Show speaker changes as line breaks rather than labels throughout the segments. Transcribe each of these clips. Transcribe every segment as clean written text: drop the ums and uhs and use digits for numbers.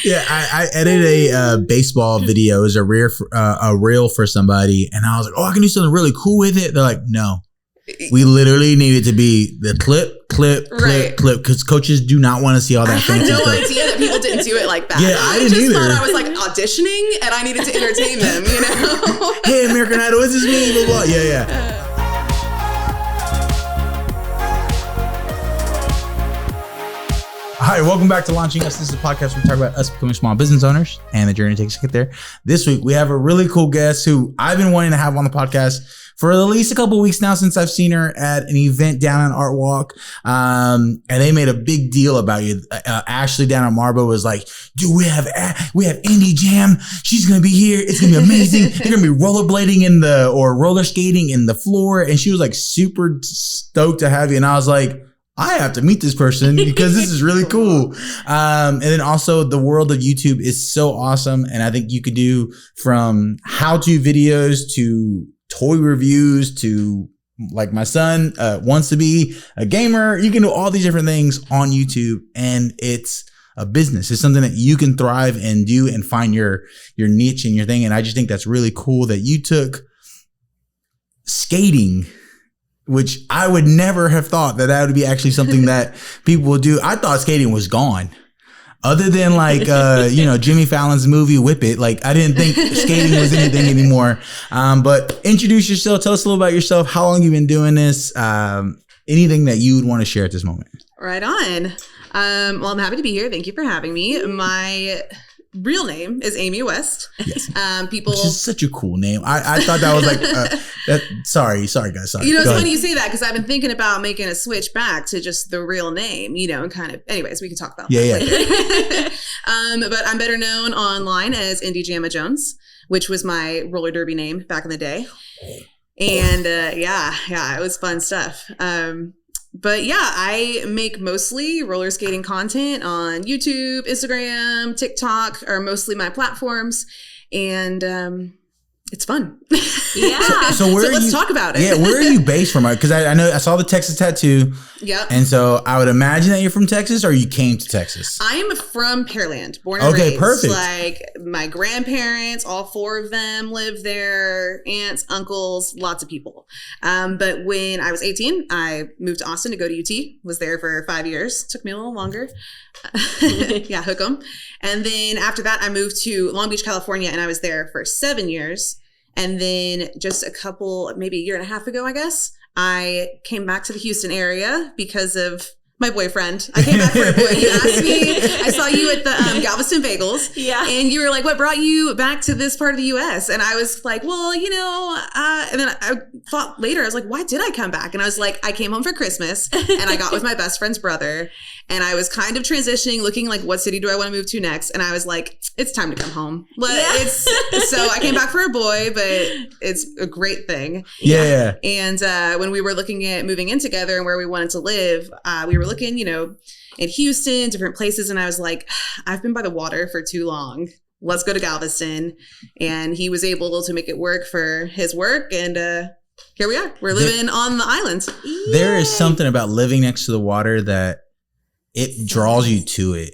Yeah, I edited a baseball video. It was a reel for somebody, and I was like, "Oh, I can do something really cool with it." They're like, "No, we literally need it to be the clip, because coaches do not want to see all that fancy stuff."
I had no idea that people didn't do it like that.
Yeah, I didn't either.
Thought I was like auditioning, and I needed to entertain them. You know?
Hey, American Idol, this is me. Blah, blah. Yeah. Hi, welcome back to Launching Us. This is a podcast where we talk about us becoming small business owners and the journey it takes to get there. This week, we have a really cool guest who I've been wanting to have on the podcast for at least a couple of weeks now since I've seen her at an event down in Art Walk. And they made a big deal about you. Ashley down at Marbo was like, dude, we have INDY Jam. She's going to be here. It's going to be amazing. They're going to be rollerblading or roller skating in the floor. And she was like super stoked to have you. And I was like, I have to meet this person because this is really cool. And then also the world of YouTube is so awesome. And I think you could do from how-to videos to toy reviews to like my son wants to be a gamer. You can do all these different things on YouTube, and it's a business. It's something that you can thrive and do and find your niche and your thing. And I just think that's really cool that you took skating, which I would never have thought that would be actually something that people would do. I thought skating was gone. Other than like, Jimmy Fallon's movie Whip It. Like, I didn't think skating was anything anymore. But introduce yourself. Tell us a little about yourself. How long you've been doing this? Anything that you would want to share at this moment.
Right on. Well, I'm happy to be here. Thank you for having me. My real name is Amy West.
Yes. Which is such a cool name. I thought that was like sorry guys. Sorry.
You know, it's funny you say that because I've been thinking about making a switch back to just the real name, and kind of, anyways, we can talk about that later. But I'm better known online as INDY JAMMA Jones, which was my roller derby name back in the day. And it was fun stuff. But yeah, I make mostly roller skating content on YouTube, Instagram, TikTok are mostly my platforms. And it's fun.
Yeah. So let's
talk about it.
Yeah. Where are you based from? Because I know I saw the Texas tattoo.
Yep.
And so I would imagine that you're from Texas, or you came to Texas.
I'm from Pearland, born and raised.
Okay, perfect.
Like my grandparents, all four of them lived there, aunts, uncles, lots of people. But when I was 18, I moved to Austin to go to UT, was there for 5 years. Took me a little longer. Yeah, hook 'em. And then after that, I moved to Long Beach, California, and I was there for 7 years. And then just maybe a year and a half ago, I guess, I came back to the Houston area because of my boyfriend. I came back for a boy. He asked me, I saw you at the Galveston Bagels. Yeah. And you were like, what brought you back to this part of the U.S.? And I was like, well, and then I thought later, I was like, why did I come back? And I was like, I came home for Christmas and I got with my best friend's brother. And I was kind of transitioning, looking like, what city do I want to move to next? And I was like, it's time to come home. So I came back for a boy, but it's a great thing.
Yeah.
And when we were looking at moving in together and where we wanted to live, we were looking, in Houston, different places. And I was like, I've been by the water for too long. Let's go to Galveston. And he was able to make it work for his work. And here we are. We're living on the island.
There is something about living next to the water that it draws you to it.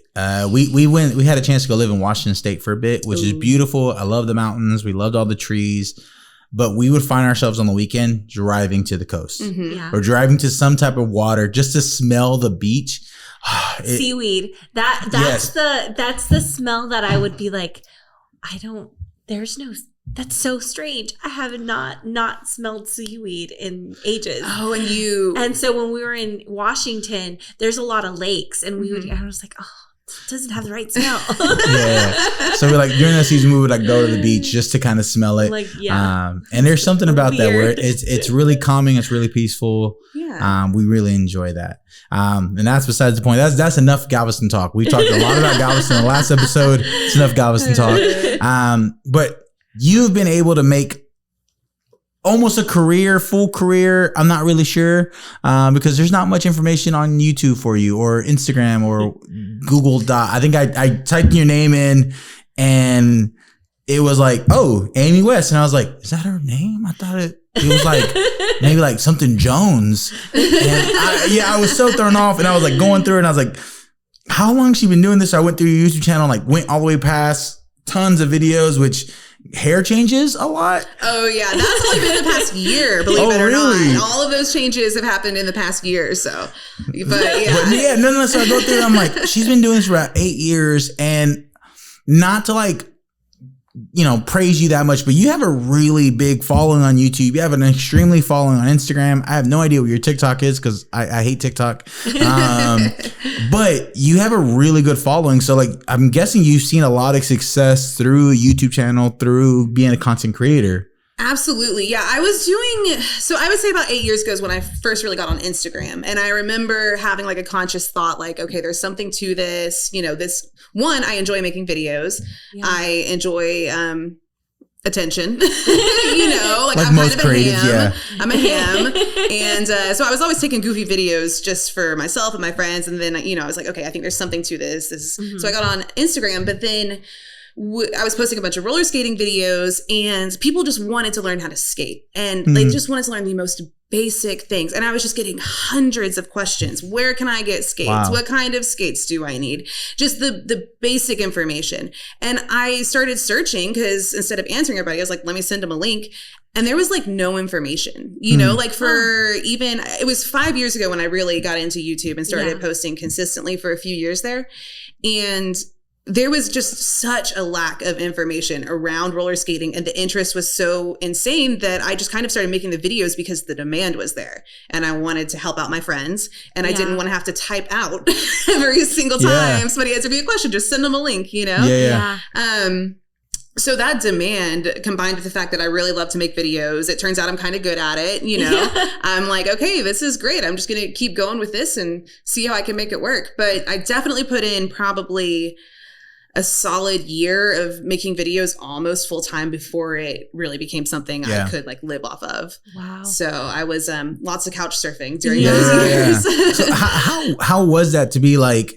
We had a chance to go live in Washington State for a bit, which is beautiful. I love the mountains. We loved all the trees, but we would find ourselves on the weekend driving to the coast or driving to some type of water just to smell the beach.
Seaweed. That's the smell that I would be like, that's so strange. I have not smelled seaweed in ages.
Oh,
and so when we were in Washington, there's a lot of lakes, and I was like, oh, it doesn't have the right smell.
Yeah. So we're like, during that season, we would like go to the beach just to kind of smell it.
Like, yeah.
And there's something about that where it's really calming. It's really peaceful.
Yeah.
We really enjoy that. And that's besides the point. That's enough Galveston talk. We talked a lot about Galveston in the last episode. It's enough Galveston talk. But you've been able to make almost a full career. I'm not really sure because there's not much information on YouTube for you or Instagram or Google Doc. I think I typed your name in and it was like, oh, Amy West. And I was like, is that her name? I thought it was like maybe like something Jones. And I was so thrown off and I was like going through it and I was like, how long she been doing this? I went through your YouTube channel, like went all the way past tons of videos, which hair changes a lot.
Oh yeah, that's only been the past year, believe it or not. All of those changes have happened in the past year. So, but yeah,
no. So I go through. I'm like, she's been doing this for about 8 years, and not to like, praise you that much, but you have a really big following on YouTube. You have an extremely following on Instagram. I have no idea what your TikTok is because I hate TikTok. But you have a really good following. So like, I'm guessing you've seen a lot of success through a YouTube channel, through being a content creator.
Absolutely. Yeah. I would say about 8 years ago is when I first really got on Instagram. And I remember having like a conscious thought, like, okay, there's something to this, I enjoy making videos. Yeah. I enjoy, attention, like I'm
most
kind of
creatives,
a ham.
yeah.
I'm a ham. And so I was always taking goofy videos just for myself and my friends. And then, I was like, okay, I think there's something to this. So I got on Instagram, but then I was posting a bunch of roller skating videos and people just wanted to learn how to skate. And they just wanted to learn the most basic things. And I was just getting hundreds of questions. Where can I get skates? Wow. What kind of skates do I need? Just the basic information. And I started searching because instead of answering everybody, I was like, let me send them a link. And there was like no information, like it was 5 years ago when I really got into YouTube and started posting consistently for a few years there. And there was just such a lack of information around roller skating, and the interest was so insane that I just kind of started making the videos because the demand was there and I wanted to help out my friends, and I didn't want to have to type out every single time somebody answered me a question. Just send them a link, So that demand combined with the fact that I really love to make videos, it turns out I'm kind of good at it, I'm like, okay, this is great. I'm just going to keep going with this and see how I can make it work. But I definitely put in probably a solid year of making videos almost full time before it really became something I could like live off of. Wow. So I was lots of couch surfing during those years.
So how was that to be like,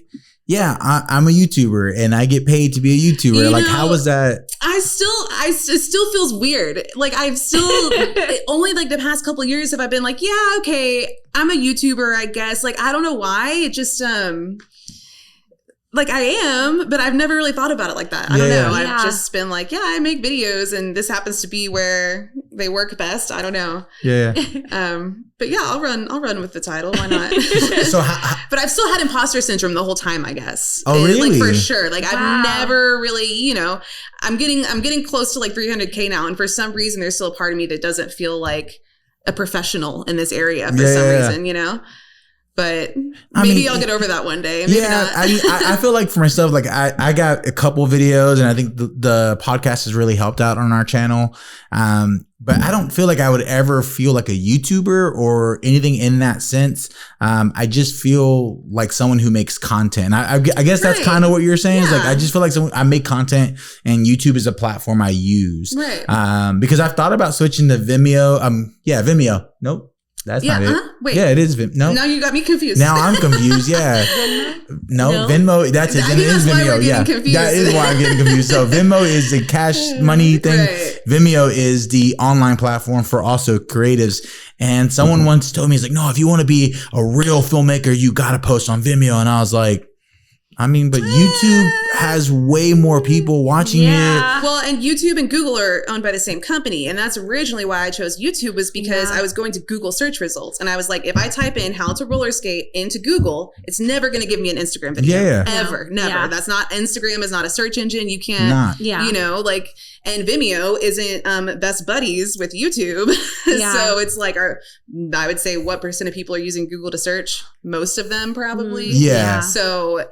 I'm a YouTuber and I get paid to be a YouTuber? Like, how was that?
It still feels weird. Like I've still only like the past couple of years have I been like, okay, I'm a YouTuber, I guess. Like, I don't know why. It just, like I am, but I've never really thought about it like that. I don't know. I've just been like, I make videos and this happens to be where they work best. I don't know.
Yeah.
But I'll run with the title. Why not?
So
but I've still had imposter syndrome the whole time, I guess.
Oh, really?
Like for sure. Like I've never really, I'm getting close to like 300K now. And for some reason, there's still a part of me that doesn't feel like a professional in this area for some reason, But maybe I'll get over that one day. Maybe not.
I feel like for myself, like I got a couple videos and I think the podcast has really helped out on our channel. But I don't feel like I would ever feel like a YouTuber or anything in that sense. I just feel like someone who makes content. I guess that's kind of what you're saying. Is like, I just feel like I make content and YouTube is a platform I use.
Right.
Because I've thought about switching to Vimeo. Vimeo. Nope. That's not it.
Wait.
Yeah, it is Vimeo. No.
Now you got me confused.
Now I'm confused. Yeah. No, Venmo. That's it. It is Vimeo. Yeah.
Confused.
That is why I'm getting confused. So Venmo is the cash money thing.
Right.
Vimeo is the online platform for also creatives. And someone once told me, he's like, no, if you want to be a real filmmaker, you got to post on Vimeo. And I was like, but YouTube has way more people watching it.
Well, and YouTube and Google are owned by the same company. And that's originally why I chose YouTube, was because I was going to Google search results. And I was like, if I type in how to roller skate into Google, it's never going to give me an Instagram video.
Yeah.
Ever. Never. Yeah. That's not, Instagram is not a search engine. You can't, and Vimeo isn't best buddies with YouTube. So it's like, I would say what % of people are using Google to search? Most of them probably.
Yeah.
So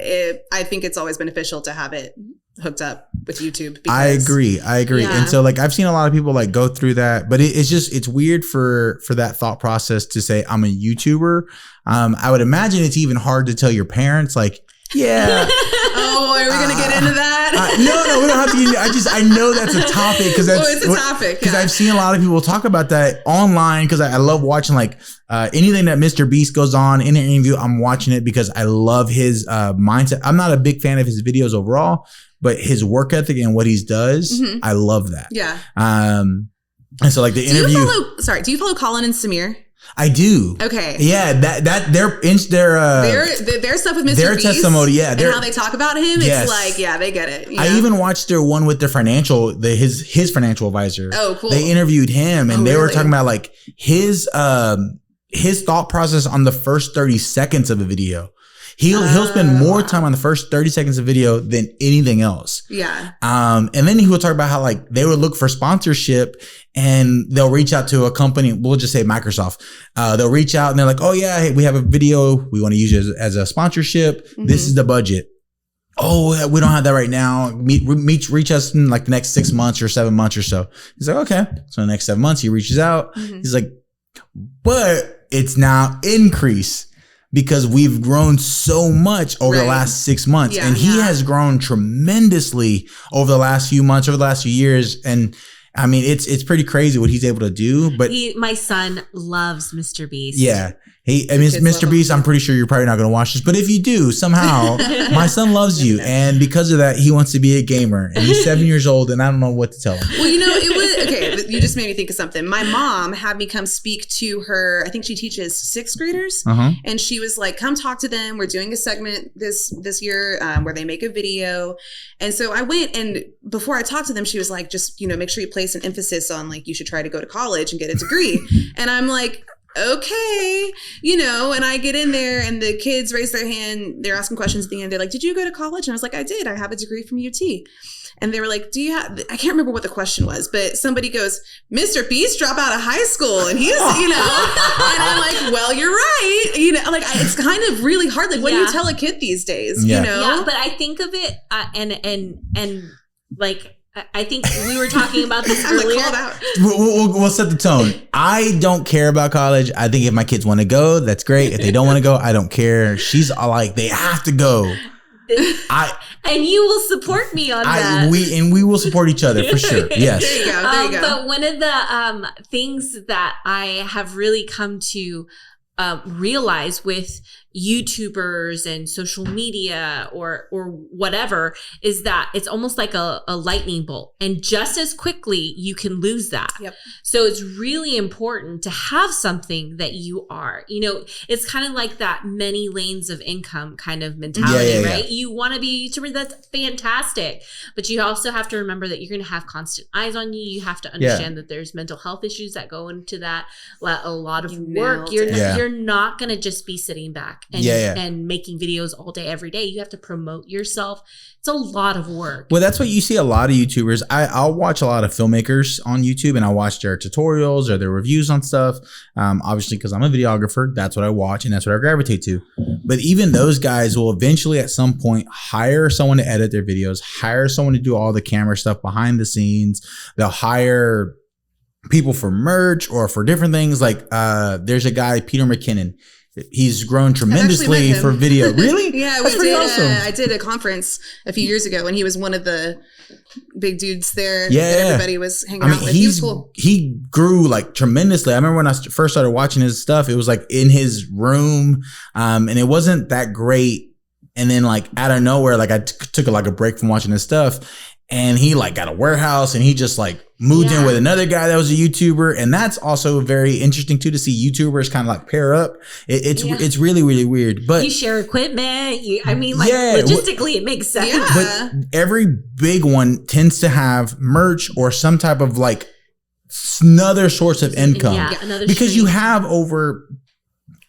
I think it's always beneficial to have it hooked up with YouTube.
I agree. Yeah. And so like I've seen a lot of people like go through that, but it's weird for that thought process to say I'm a YouTuber. I would imagine it's even hard to tell your parents like,
oh, are we going to get into that?
No, we don't have to get into I know that's a topic because
it's a topic.
Because I've seen a lot of people talk about that online because I love watching like anything that Mr. Beast goes on in an interview. I'm watching it because I love his mindset. I'm not a big fan of his videos overall, but his work ethic and what he does, I love that.
Yeah.
And so like the interview.
Do you follow Colin and Samir?
I do.
Okay.
Yeah, that their
stuff with Mr.
Their
Beast
testimony, yeah,
and how they talk about him.
Yes.
It's like, yeah, they get it.
I even watched their one with their his financial advisor.
Oh, cool.
They interviewed him, and they were
really?
talking about like his thought process on the first 30 seconds of a video. He'll spend more time on the first 30 seconds of video than anything else.
Yeah.
And then he would talk about how like they would look for sponsorship and they'll reach out to a company. We'll just say Microsoft. They'll reach out and they're like, oh yeah, hey, we have a video. We want to use it as a sponsorship. Mm-hmm. This is the budget. Oh, we don't have that right now. Reach us in like the next 6 months or 7 months or so. He's like, okay. So the next 7 months he reaches out. Mm-hmm. He's like, but it's now increased. Because we've grown so much over the last 6 months. Yeah, and he has grown tremendously over the last few months, over the last few years. And I mean, it's pretty crazy what he's able to do. But
my son loves Mr. Beast.
Yeah. Mr. Beast, I'm pretty sure you're probably not going to watch this. But if you do, somehow, my son loves you. And because of that, he wants to be a gamer. And he's 7 years old, and I don't know what to tell him.
Well, it was, okay, you just made me think of something. My mom had me come speak to her. I think she teaches 6th graders. Uh-huh. And she was like, come talk to them. We're doing a segment this year where they make a video. And so I went, and before I talked to them, she was like, just, make sure you place an emphasis on like, you should try to go to college and get a degree. And I'm like, okay, and I get in there and the kids raise their hand. They're asking questions at the end. They're like, did you go to college? And I was like, I did. I have a degree from UT. And they were like, I can't remember what the question was, but somebody goes, Mr. Beast dropped out of high school. And he's, and I'm like, well, you're right. It's kind of really hard. Like, what do you tell a kid these days?
Yeah, but I think of it and like, I think we were talking about this earlier.
We'll set the tone. I don't care about college. I think if my kids want to go, that's great. If they don't want to go, I don't care. She's like, they have to go.
And you will support me on that.
We will support each other for sure. Yes.
There you go.
But one of the things that I have really come to realize with YouTubers and social media or whatever is that it's almost like a lightning bolt, and just as quickly you can lose that.
Yep.
So it's really important to have something that you are, it's kind of like that many lanes of income kind of mentality, right? Yeah. You want to be a YouTuber, that's fantastic, but you also have to remember that you're going to have constant eyes on you. You have to understand that there's mental health issues that go into that, a lot of work. You're not going to just be sitting back and making videos all day, every day. You have to promote yourself. It's a lot of work.
Well, that's what you see a lot of YouTubers. I'll watch a lot of filmmakers on YouTube, and I'll watch their tutorials or their reviews on stuff. Obviously, because I'm a videographer, that's what I watch and that's what I gravitate to. But even those guys will eventually at some point hire someone to edit their videos, hire someone to do all the camera stuff behind the scenes. They'll hire people for merch or for different things. Like there's a guy, Peter McKinnon. He's grown tremendously for video. Really?
Yeah,
that's pretty awesome.
I did a conference a few years ago, and he was one of the big dudes there that everybody was hanging out with. He was cool.
He grew like tremendously. I remember when I first started watching his stuff, it was like in his room, and it wasn't that great. And then like out of nowhere, like I took like a break from watching his stuff, and he like got a warehouse, and he just like moved in with another guy that was a YouTuber. And that's also very interesting too, to see YouTubers kind of like pair up. It's really, really weird. But
you share equipment. Logistically it makes sense.
Yeah.
But every big one tends to have merch or some type of like another source of income. Because you have over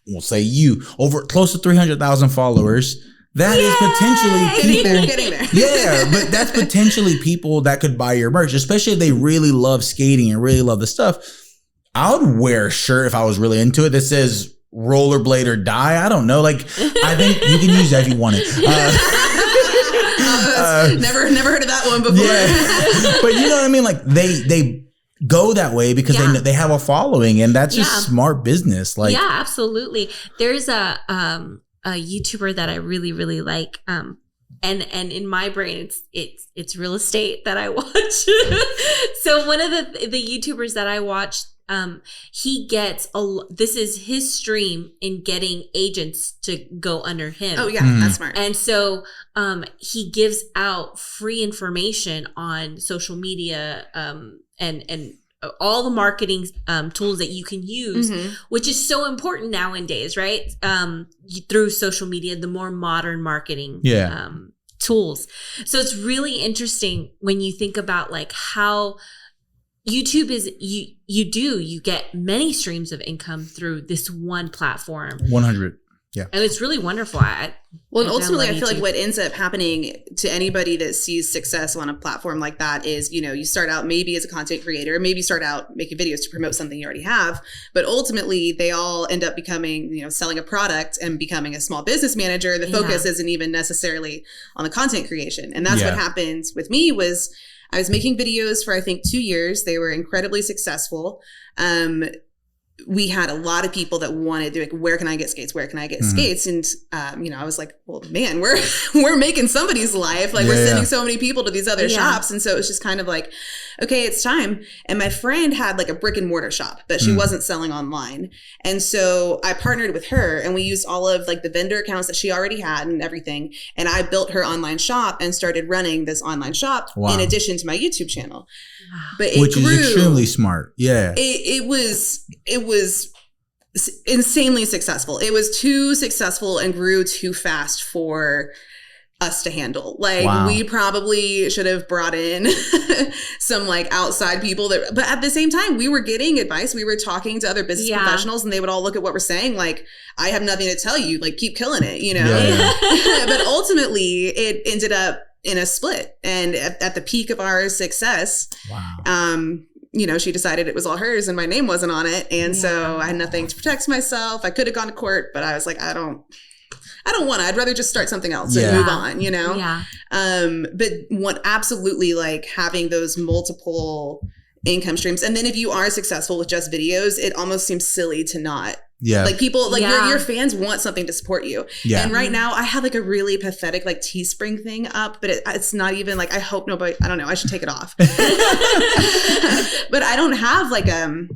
close to 300,000 followers. That is potentially people.
Getting there.
Yeah, but that's potentially people that could buy your merch, especially if they really love skating and really love the stuff. I would wear a shirt if I was really into it that says rollerblade or die. I don't know. Like, I think you can use that if you want it.
Never heard of that one before.
Yeah. But you know what I mean? Like they go that way because they have a following, and that's just smart business. Like,
yeah, absolutely. There's a YouTuber that I really, really like. And in my brain, it's real estate that I watch. So one of the YouTubers that I watch, he gets this is his stream in getting agents to go under him.
Oh yeah, that's smart.
And so he gives out free information on social media and all the marketing tools that you can use, which is so important nowadays, right? Through social media, the more modern marketing tools. So it's really interesting when you think about like how YouTube is, you get many streams of income through this one platform.
100. Yeah.
And it's really wonderful.
And ultimately, I feel like what ends up happening to anybody that sees success on a platform like that is, you know, you start out maybe as a content creator, maybe you start out making videos to promote something you already have, but ultimately they all end up becoming, you know, selling a product and becoming a small business manager. The focus isn't even necessarily on the content creation. And that's what happened with me was I was making videos for, I think, 2 years. They were incredibly successful. We had a lot of people that wanted to, like, where can I get skates? Where can I get skates? And, you know, I was like, well, man, we're making somebody's life. Like we're sending so many people to these other shops. And so it was just kind of like, okay, it's time. And my friend had like a brick and mortar shop that she wasn't selling online. And so I partnered with her and we used all of like the vendor accounts that she already had and everything. And I built her online shop and started running this online shop in addition to my YouTube channel. But it grew,
is extremely smart. Yeah.
It was insanely successful. It was too successful and grew too fast for us to handle. Like we probably should have brought in some like outside people that, but at the same time, we were getting advice. We were talking to other business professionals and they would all look at what we're saying. Like, I have nothing to tell you, like keep killing it, you know? But ultimately it ended up in a split. And at the peak of our success, you know, she decided it was all hers and my name wasn't on it. And so I had nothing to protect myself. I could have gone to court, but I was like, I don't want to. I'd rather just start something else and move on, you know? But absolutely like having those multiple income streams. And then if you are successful with just videos, it almost seems silly to not. Like people, like your fans want something to support you. And right now I have like a really pathetic like Teespring thing up, but it's not even like, I hope nobody, I don't know, I should take it off. But I don't have like a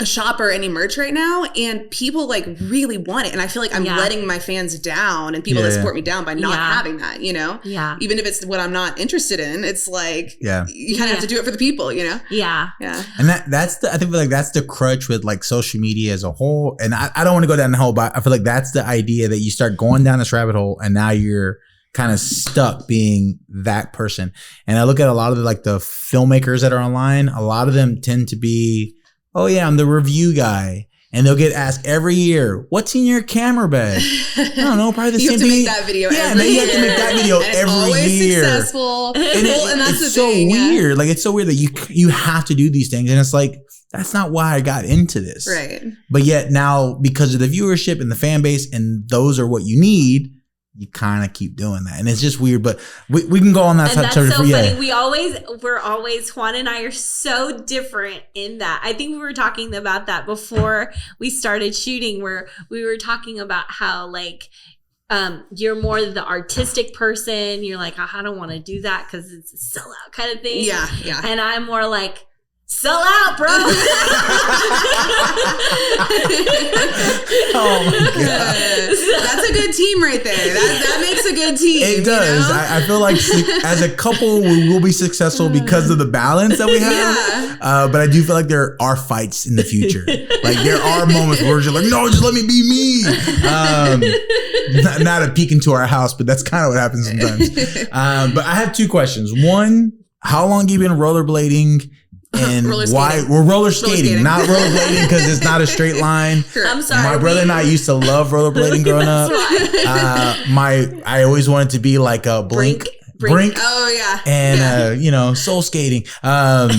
shop or any merch right now, and people like really want it, and I feel like I'm letting my fans down and people that support me down by not having that, you know? Even if it's what I'm not interested in, it's like you kind of have to do it for the people, you know?
And that's I think like that's the crutch with like social media as a whole. And I don't want to go down the hole, but I feel like that's the idea that you start going down this rabbit hole and now you're kind of stuck being that person. And I look at a lot of the filmmakers that are online, a lot of them tend to be, oh yeah, I'm the review guy. And they'll get asked every year, what's in your camera bag? I don't know, probably the same thing.
You have to make that video every year.
You have to make that video
and
every
always
year.
Successful.
And it's so weird. Like, it's so weird that you have to do these things. And it's like, that's not why I got into this.
Right.
But yet now, because of the viewership and the fan base, and those are what you need, you kind of keep doing that. And it's just weird, but we can go on that.
And that's so funny. We're always, Juan and I are so different in that. I think we were talking about that before we started shooting, where we were talking about how like, you're more the artistic person. You're like, I don't want to do that because it's a sellout kind of thing.
Yeah.
And I'm more like, sell out, bro.
Oh my God.
That's a good team right there. That makes a good team.
It does. You know? I feel like as a couple, we will be successful because of the balance that we have. But I do feel like there are fights in the future. Like there are moments where you're like, no, just let me be me. Not a peek into our house, but that's kind of what happens sometimes. But I have two questions. One, how long have you been rollerblading? And why we're roller skating, not rollerblading because it's not a straight line.
I'm sorry.
My brother and I used to love rollerblading growing up. I always wanted to be like a Brink.
Oh yeah.
And soul skating. For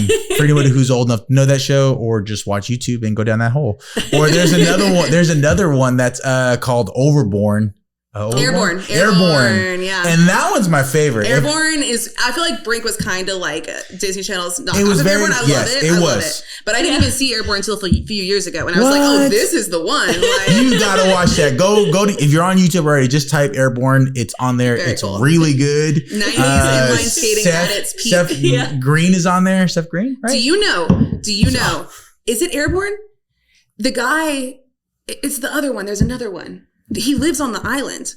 anybody who's old enough to know that show, or just watch YouTube and go down that hole. Or there's another one that's called Overborn.
Airborne. Yeah.
And that one's my favorite.
Airborne is, I feel like Brink was kind of like Disney Channel's knockoff.
It was
of
very,
Airborne. I love it. But I didn't even see Airborne until a few years ago. And I was like, oh, this is the one. Like,
you gotta watch that. Go to, if you're on YouTube already, just type Airborne. It's on there. It's cool. Really good.
90s inline skating at its peak.
Seth Green is on there. Seth Green, right?
Do you know? Is it Airborne? The guy, it's the other one. There's another one. He lives on the island.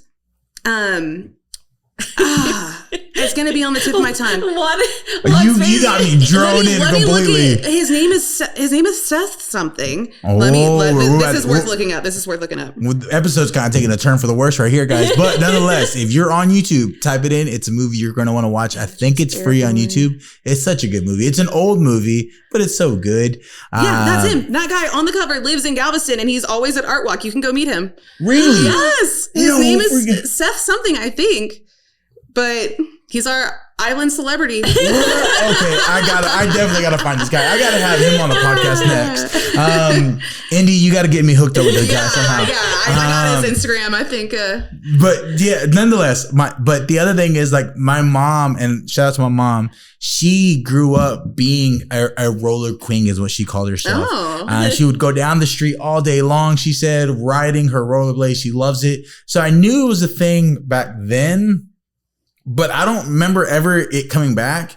And It's gonna be on the tip of my tongue.
You got me droning completely.
His name is Seth something.
Oh,
this is worth looking up.
The episode's kind of taking a turn for the worse right here, guys. But nonetheless, if you're on YouTube, type it in. It's a movie you're going to want to watch. I think it's free on YouTube. It's such a good movie. It's an old movie, but it's so good.
Yeah, that's him. That guy on the cover lives in Galveston, and he's always at Art Walk. You can go meet him.
Really?
Yes. His name is Seth something, I think. But he's our island celebrity.
Okay, I definitely gotta find this guy. I gotta have him on the podcast next. Indy, you gotta get me hooked up with this guy somehow.
Yeah, I got his Instagram, I think.
But yeah, nonetheless, but the other thing is like my mom, and shout out to my mom, she grew up being a roller queen is what she called herself. She would go down the street all day long, she said, riding her rollerblades. She loves it. So I knew it was a thing back then, but I don't remember ever it coming back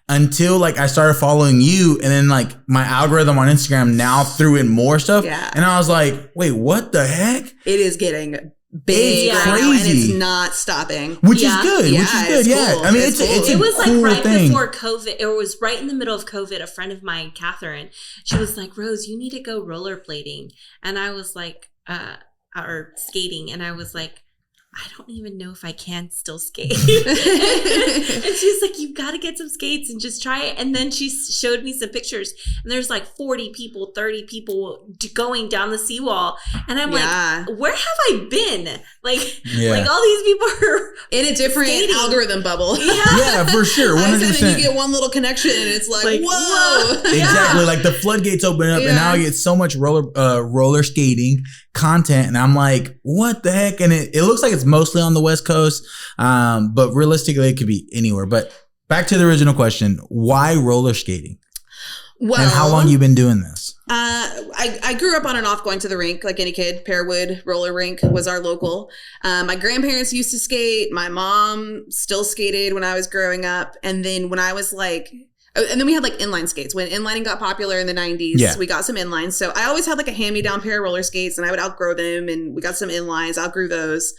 until like I started following you, and then like my algorithm on Instagram now threw in more stuff. Yeah. And I was like, wait, what the heck?
It is getting big right now, and it's not stopping.
Which is good.
Yeah,
which is good. Yeah.
Cool.
I mean, it's
it
a
was
cool
like right
thing.
before COVID. It was right in the middle of COVID. A friend of mine, Catherine, she was like, Rose, you need to go rollerblading. And I was like, or skating. And I was like, I don't even know if I can still skate. And she's like, you've got to get some skates and just try it. And then she showed me some pictures, and there's like 40 people, 30 people going down the seawall. And I'm like, where have I been? Like all these people are
in a different algorithm bubble.
Yeah, for sure. 100%.
And then you get one little connection, and it's like whoa.
Exactly. Like the floodgates open up, and now I get so much roller skating content, and I'm like, what the heck? And it looks like it's mostly on the West Coast, but realistically it could be anywhere. But back to the original question, why roller skating? Well, and how long you been doing this?
I grew up on and off going to the rink like any kid. Pearwood roller rink was our local. My grandparents used to skate. My mom still skated when I was growing up. And then when I was like, and then we had like inline skates. When inlining got popular in the 90s, we got some inlines. So I always had like a hand-me-down pair of roller skates, and I would outgrow them, and we got some inlines, outgrew those.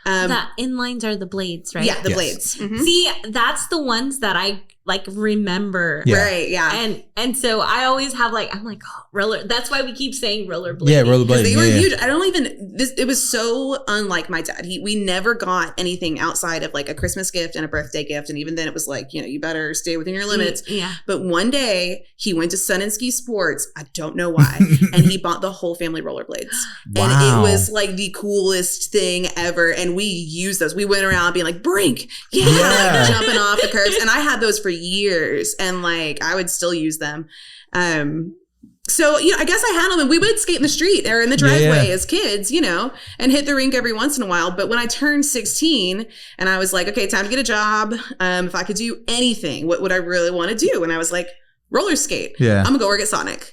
The inlines are the blades, right?
Yeah, the blades. Mm-hmm.
See, that's the ones that I like remember.
Yeah.
Right, yeah.
And so I always have like, I'm like, oh, roller. That's why we keep saying rollerblading.
Yeah, rollerblading.
They were huge. I don't even, it was so unlike my dad. We never got anything outside of like a Christmas gift and a birthday gift. And even then it was like, you better stay within your limits.
Yeah.
But one day he went to Sun and Ski Sports. I don't know why. And he bought the whole family rollerblades.
Wow.
And it was like the coolest thing ever. And we used those. We went around being like, brink. Like jumping off the curbs. And I had those for years, and like I would still use them. So I guess I had them, and we would skate in the street or in the driveway as kids, and hit the rink every once in a while. But when I turned 16 and I was like, okay, time to get a job. If I could do anything, what would I really want to do? And I was like, roller skate.
Yeah.
I'm gonna go work at Sonic.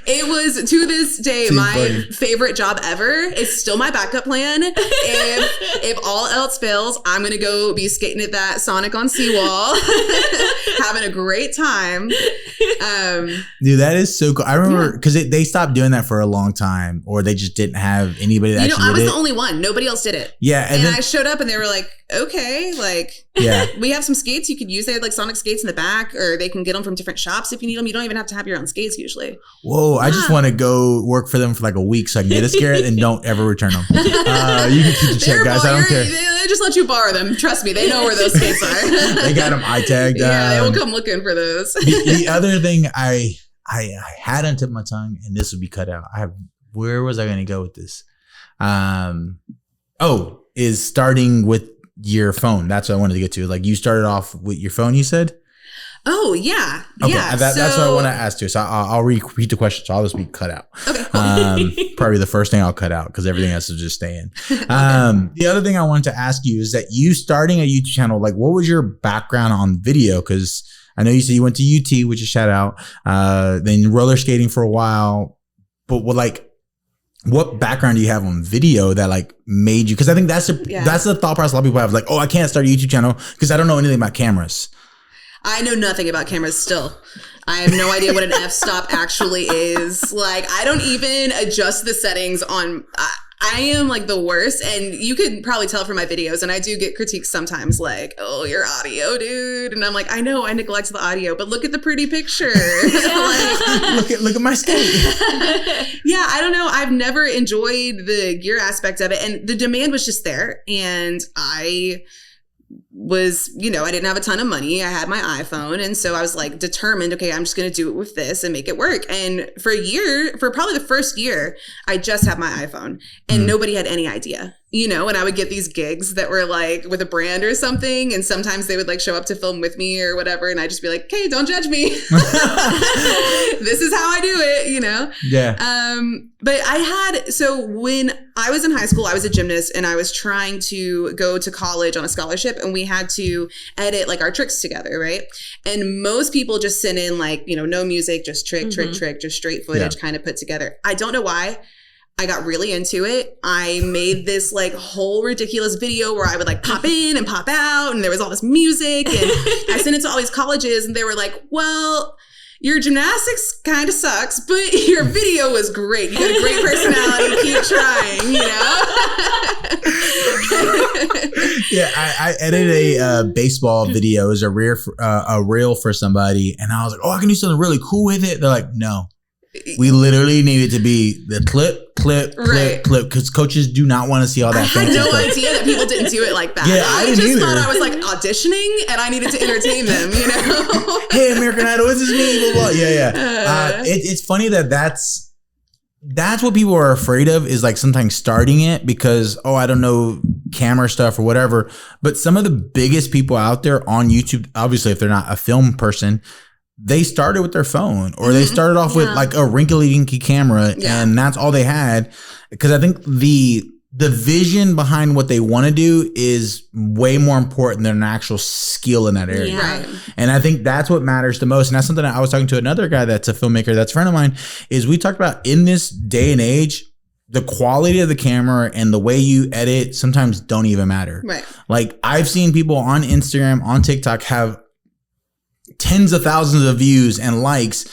It was to this day my favorite job ever. It's still my backup plan. If all else fails, I'm gonna go be skating at that Sonic on Seawall, having a great time.
Dude, that is so cool. I remember because they stopped doing that for a long time, or they just didn't have anybody that actually did it.
I was the only one. Nobody else did it.
Yeah,
and then I showed up, and they were like, okay, like,
yeah,
we have some skates you could use. They had like Sonic skates in the back, or they can get them from different shops if you need them. You don't even have to have your own skates usually.
Whoa, I just want to go work for them for like a week so I can get a skate and don't ever return them. You can keep the check, guys. I don't care.
They just let you borrow them. Trust me, they know where those skates are.
They got them eye-tagged.
Yeah, they will come looking for those.
The other thing I had on tip of my tongue, and this would be cut out. Where was I going to go with this? Is starting with your phone. That's what I wanted to get to. Like you started off with your phone, you said?
Oh, yeah.
Okay,
yeah.
That's what I want to ask too. So I'll repeat the question. So I'll just be cut out.
Okay, cool.
Probably the first thing I'll cut out because everything else will just stay in. The other thing I wanted to ask you is that you starting a YouTube channel, like what was your background on video? Because I know you said you went to UT, which is shout out, then roller skating for a while, but what background do you have on video that like made you? Because I think that's the thought process a lot of people have. Like, oh, I can't start a YouTube channel because I don't know anything about cameras.
I know nothing about cameras still. I have no idea what an f-stop actually is. Like, I don't even adjust the settings on... I am like the worst, and you could probably tell from my videos, and I do get critiques sometimes like, oh, your audio, dude. And I'm like, I know I neglect the audio, but look at the pretty picture. Like,
look at my skate.
Yeah, I don't know. I've never enjoyed the gear aspect of it, and the demand was just there. And I was, I didn't have a ton of money. I had my iPhone. And so I was like determined, okay, I'm just going to do it with this and make it work. And for probably the first year, I just had my iPhone and nobody had any idea, and I would get these gigs that were like with a brand or something. And sometimes they would like show up to film with me or whatever. And I'd just be like, hey, don't judge me. This is how I do it,
Yeah.
But so when I was in high school, I was a gymnast and I was trying to go to college on a scholarship, and we had to edit like our tricks together, right? And most people just send in like, no music, just trick, just straight footage kind of put together. I don't know why. I got really into it. I made this like whole ridiculous video where I would like pop in and pop out, and there was all this music, and I sent it to all these colleges, and they were like, well, your gymnastics kind of sucks, but your video was great. You got a great personality. Keep trying,
Yeah, I edited a baseball video as a reel for somebody, and I was like, oh, I can do something really cool with it. They're like, no. We literally need it to be the clip, because coaches do not want to see all that.
I had no idea that people didn't do it like that.
Yeah, I didn't
just
either.
thought I was like auditioning, and I needed to entertain them.
Hey, American Idol, this is me. Blah, blah. Yeah. It's funny that's what people are afraid of, is like sometimes starting it because, I don't know camera stuff or whatever. But some of the biggest people out there on YouTube, obviously, if they're not a film person, they started with their phone, or they started off with like a wrinkly-dinky camera, and that's all they had. Because I think the vision behind what they want to do is way more important than an actual skill in that area.
Yeah. Right.
And I think that's what matters the most. And that's something that I was talking to another guy that's a filmmaker that's a friend of mine, is we talked about in this day and age, the quality of the camera and the way you edit sometimes don't even matter.
Right.
Like I've seen people on Instagram, on TikTok have tens of thousands of views and likes,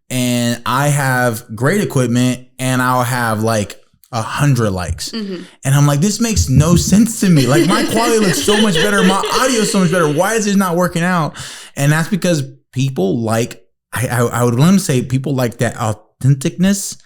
and I have great equipment and I'll have like 100 likes. And I'm like, this makes no sense to me. Like my quality looks so much better. My audio is so much better. Why is it not working out? And that's because people like, I would want to say people like that authenticness.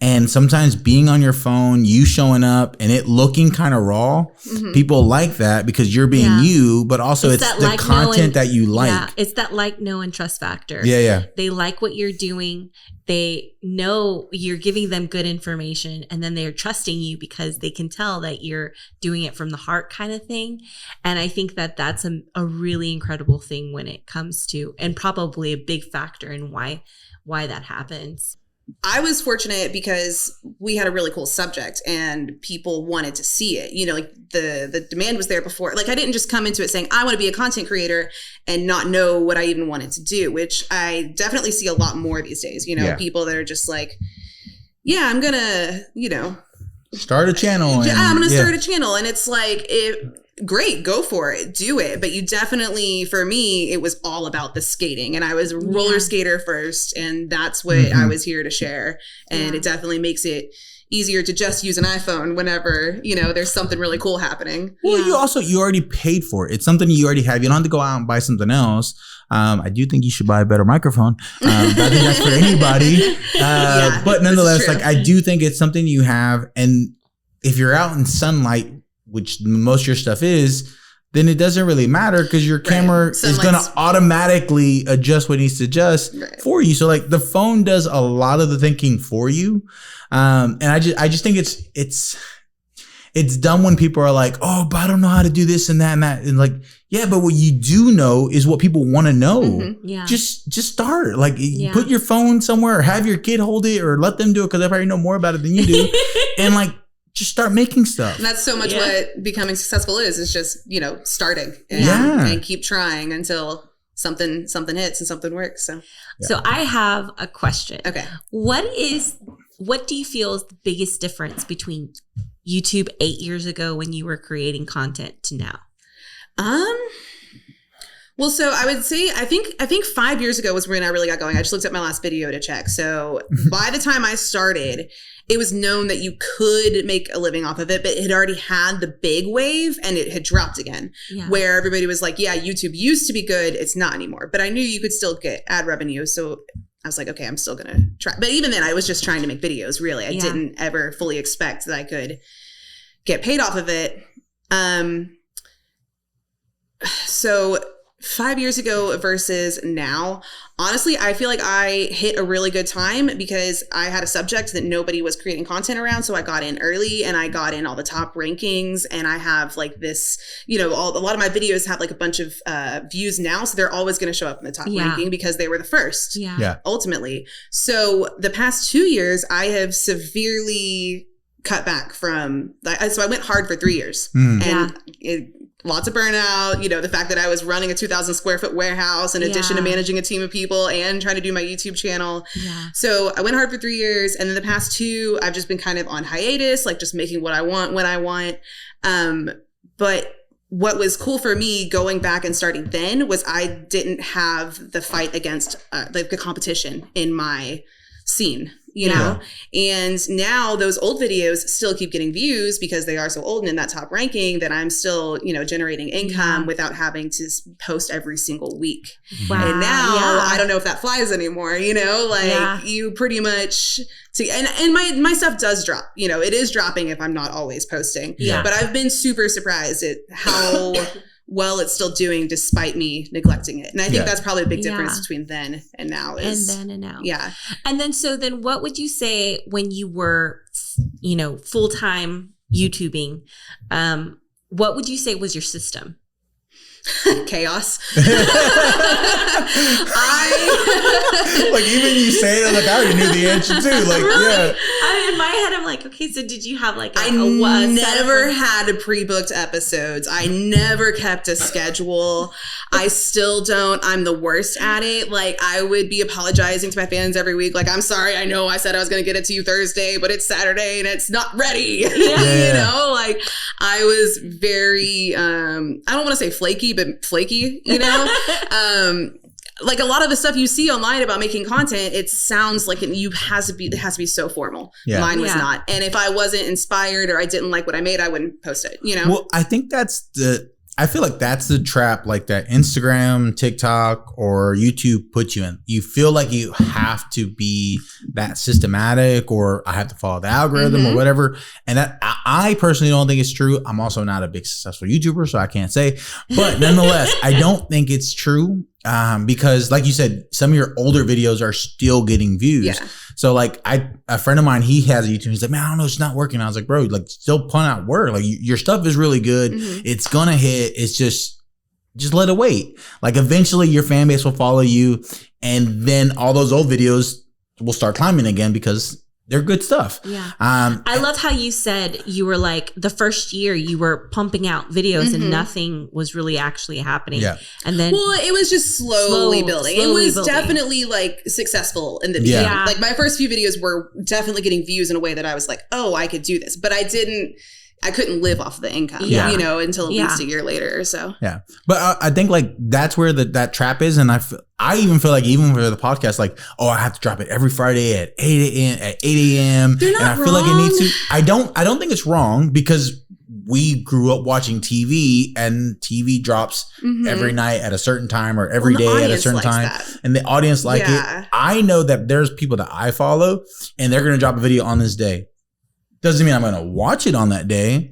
And sometimes being on your phone, you showing up and it looking kind of raw, people like that because you're being you, but also it's the like, content that you like. Yeah,
it's that like, know, and trust factor.
Yeah.
They like what you're doing. They know you're giving them good information, and then they're trusting you because they can tell that you're doing it from the heart kind of thing. And I think that that's a really incredible thing when it comes to, and probably a big factor in why that happens.
I was fortunate because we had a really cool subject and people wanted to see it. Like the demand was there before. Like I didn't just come into it saying, I want to be a content creator and not know what I even wanted to do, which I definitely see a lot more these days. People that are just like, yeah, I'm going to,
start a channel.
I'm going to start a channel. And it's like, great, go for it, do it. But you definitely, for me, it was all about the skating, and I was a roller skater first, and that's what I was here to share. And it definitely makes it easier to just use an iPhone whenever, there's something really cool happening.
Well, you already paid for it. It's something you already have. You don't have to go out and buy something else. I do think you should buy a better microphone. But I think that's for anybody. But nonetheless, like I do think it's something you have. And if you're out in sunlight, which most of your stuff is, then it doesn't really matter because your camera is going to automatically adjust what needs to adjust for you. So like the phone does a lot of the thinking for you. And I just think it's dumb when people are like, oh, but I don't know how to do this and that and that. And like, yeah, but what you do know is what people want to know.
Yeah.
Just start. Like put your phone somewhere or have your kid hold it or let them do it because they probably know more about it than you do. And like, just start making stuff.
And that's so much what becoming successful is just, starting and keep trying until something hits and something works.
So I have a question.
Okay.
What do you feel is the biggest difference between YouTube 8 years ago when you were creating content to now?
Well, so I would say, I think 5 years ago was when I really got going. I just looked at my last video to check. So by the time I started, it was known that you could make a living off of it, but it had already had the big wave and it had dropped again, where everybody was like, yeah, YouTube used to be good. It's not anymore. But I knew you could still get ad revenue. So I was like, okay, I'm still going to try. But even then, I was just trying to make videos, really. I didn't ever fully expect that I could get paid off of it. So 5 years ago versus now, honestly, I feel like I hit a really good time because I had a subject that nobody was creating content around. So I got in early and I got in all the top rankings, and I have like this, a lot of my videos have like a bunch of views now. So they're always going to show up in the top ranking because they were the first, ultimately. So the past 2 years, I have severely cut back from, so I went hard for 3 years and lots of burnout, the fact that I was running a 2,000 square foot warehouse in addition to managing a team of people and trying to do my YouTube channel. So I went hard for 3 years. And then the past 2, I've just been kind of on hiatus, like just making what I want when I want. But what was cool for me going back and starting then was I didn't have the fight against the competition in my scene. And now those old videos still keep getting views because they are so old and in that top ranking that I'm still, generating income without having to post every single week. Wow. And now I don't know if that flies anymore, you pretty much see, and my stuff does drop, it is dropping if I'm not always posting, but I've been super surprised at how well it's still doing despite me neglecting it. And I think that's probably a big difference between then and now Yeah.
And then what would you say when you were, full-time YouTubing? What would you say was your system?
Chaos.
Like even you say it, like I already knew the answer too. Like
really? In my head, I'm like, okay, so did you have like
I never had pre-booked episodes. I never kept a schedule. I still don't. I'm the worst at it. Like I would be apologizing to my fans every week. Like, I'm sorry. I know I said I was going to get it to you Thursday, but it's Saturday and it's not ready. Like I was very, I don't want to say flaky, but flaky, like a lot of the stuff you see online about making content, it sounds like it has to be so formal. Mine was not. And if I wasn't inspired or I didn't like what I made, I wouldn't post it,
Well, I think I feel like that's the trap, like that Instagram, TikTok, or YouTube puts you in. You feel like you have to be that systematic, or I have to follow the algorithm or whatever. And that I personally don't think it's true. I'm also not a big successful YouTuber, so I can't say. But nonetheless, I don't think it's true because, like you said, some of your older videos are still getting views. So like a friend of mine, he has a YouTube. He's like, man, I don't know, it's not working. I was like, bro, like still put out work. Like your stuff is really good. It's gonna hit. It's just let it wait. Like eventually your fan base will follow you, and then all those old videos will start climbing again because they're good stuff.
I love how you said you were like the first year you were pumping out videos and nothing was really actually happening. And then
it was just slowly building. It was definitely like successful in the beginning. Like my first few videos were definitely getting views in a way that I was like, oh, I could do this. But I couldn't live off the income, until at least a year later or so.
But I think like that's where that trap is. And I even feel like even for the podcast, like, oh, I have to drop it every Friday at 8 a.m.
They're not
and I feel like it needs to. I don't think it's wrong because we grew up watching TV and TV drops every night at a certain time or every day at a certain time. And the audience like it. I know that there's people that I follow and they're going to drop a video on this day. Doesn't mean I'm going to watch it on that day,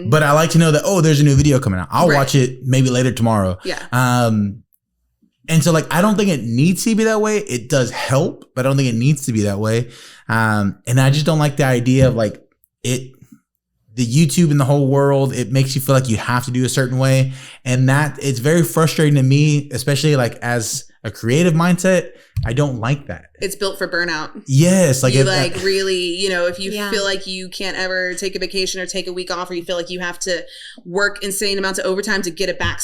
but I like to know that, oh, there's a new video coming out. I'll watch it maybe later tomorrow. And so like, I don't think it needs to be that way. It does help, but I don't think it needs to be that way. And I just don't like the idea of like the YouTube and the whole world, it makes you feel like you have to do a certain way. And that it's very frustrating to me, especially like as a creative mindset. I don't like that.
It's built for burnout.
Yes. Like,
really, if you feel like you can't ever take a vacation or take a week off, or you feel like you have to work insane amounts of overtime to get a backup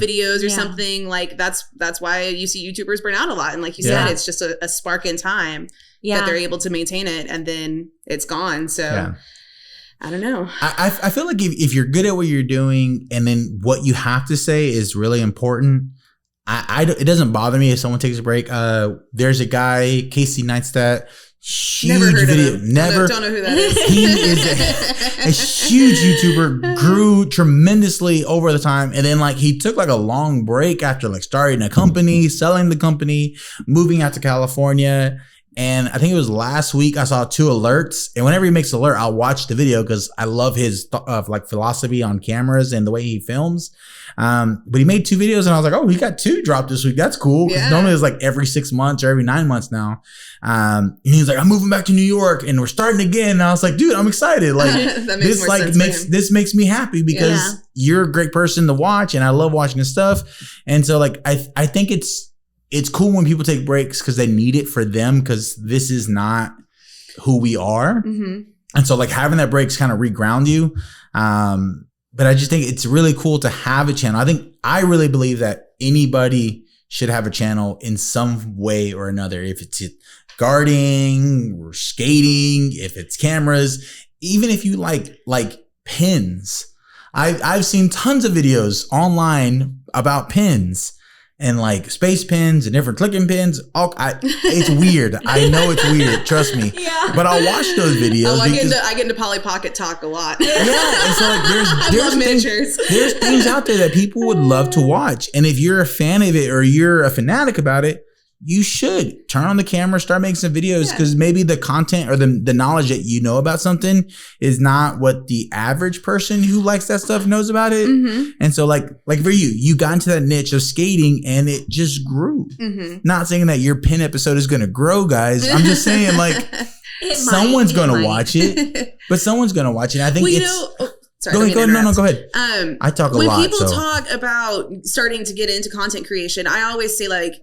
videos or something, like that's why you see YouTubers burn out a lot. And like you said, it's just a spark in time that they're able to maintain it and then it's gone. So I don't know.
I feel like if you're good at what you're doing and then what you have to say is really important, it doesn't bother me if someone takes a break. There's a guy, Casey Neistat, huge
Never heard
video.
of him.
Never.
Don't know who that is.
He is a huge YouTuber, grew tremendously over the time. And then like he took like a long break after like starting a company, selling the company, moving out to California. And I think it was last week I saw 2 alerts, and whenever he makes an alert, I'll watch the video because I love his like philosophy on cameras and the way he films. But he made 2 videos, and I was like, oh, he got 2 dropped this week. That's cool. Because normally it's like every 6 months or every 9 months now. And he's like, I'm moving back to New York and we're starting again. And I was like, dude, I'm excited. Like this makes me happy because you're a great person to watch, and I love watching his stuff. And so like I think it's cool when people take breaks because they need it for them, because this is not who we are. Mm-hmm. And so like having that breaks kind of reground you. But I just think it's really cool to have a channel. I really believe that anybody should have a channel in some way or another. If it's guarding or skating, if it's cameras, even if you like pins. I've seen tons of videos online about pins. And like space pins and different clicking pins. It's weird. I know it's weird. Trust me. Yeah. But I'll watch those videos.
I get into Polly Pocket talk a lot.
Yeah. And so like there's
miniatures.
There's things out there that people would love to watch. And if you're a fan of it or you're a fanatic about it, you should turn on the camera, start making some videos, because maybe the content or the knowledge that you know about something is not what the average person who likes that stuff knows about it. Mm-hmm. And so like for you got into that niche of skating and it just grew. Mm-hmm. Not saying that your pin episode is going to grow, guys. I'm just saying like someone's going to watch it, but someone's going to watch it. I think
sorry,
go ahead. No, go ahead. I talk a lot.
When people talk about starting to get into content creation, I always say like,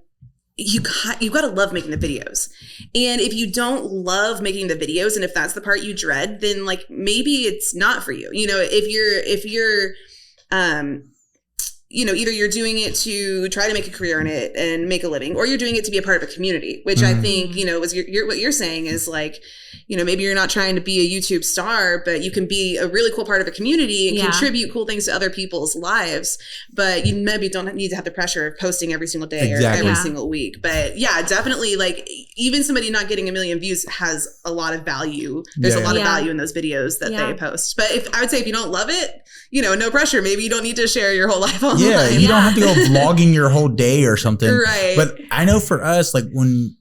you got to love making the videos. And if you don't love making the videos, and if that's the part you dread, then like maybe it's not for you. You know, if you're either you're doing it to try to make a career in it and make a living, or you're doing it to be a part of a community, which I think, was what you're saying is like, maybe you're not trying to be a YouTube star, but you can be a really cool part of a community and contribute cool things to other people's lives. But you maybe don't need to have the pressure of posting every single day or every single week. But yeah, definitely like even somebody not getting 1 million views has a lot of value. There's a lot of value in those videos that they post. But I would say if you don't love it, no pressure. Maybe you don't need to share your whole life online.
Yeah, you don't have to go vlogging your whole day or something.
Right.
But I know for us, like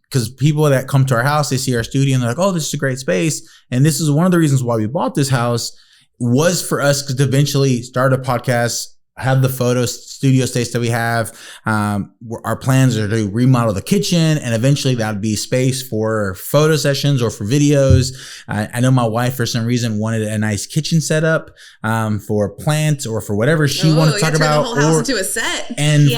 because people that come to our house, they see our studio and they're like, oh, this is a great space. And this is one of the reasons why we bought this house was for us to eventually start a podcast, have the photo studio space that we have. Our plans are to remodel the kitchen, and eventually that would be space for photo sessions or for videos. I know my wife, for some reason, wanted a nice kitchen setup for plants or for whatever she wanted to talk about.
Turn the whole house into a set.
And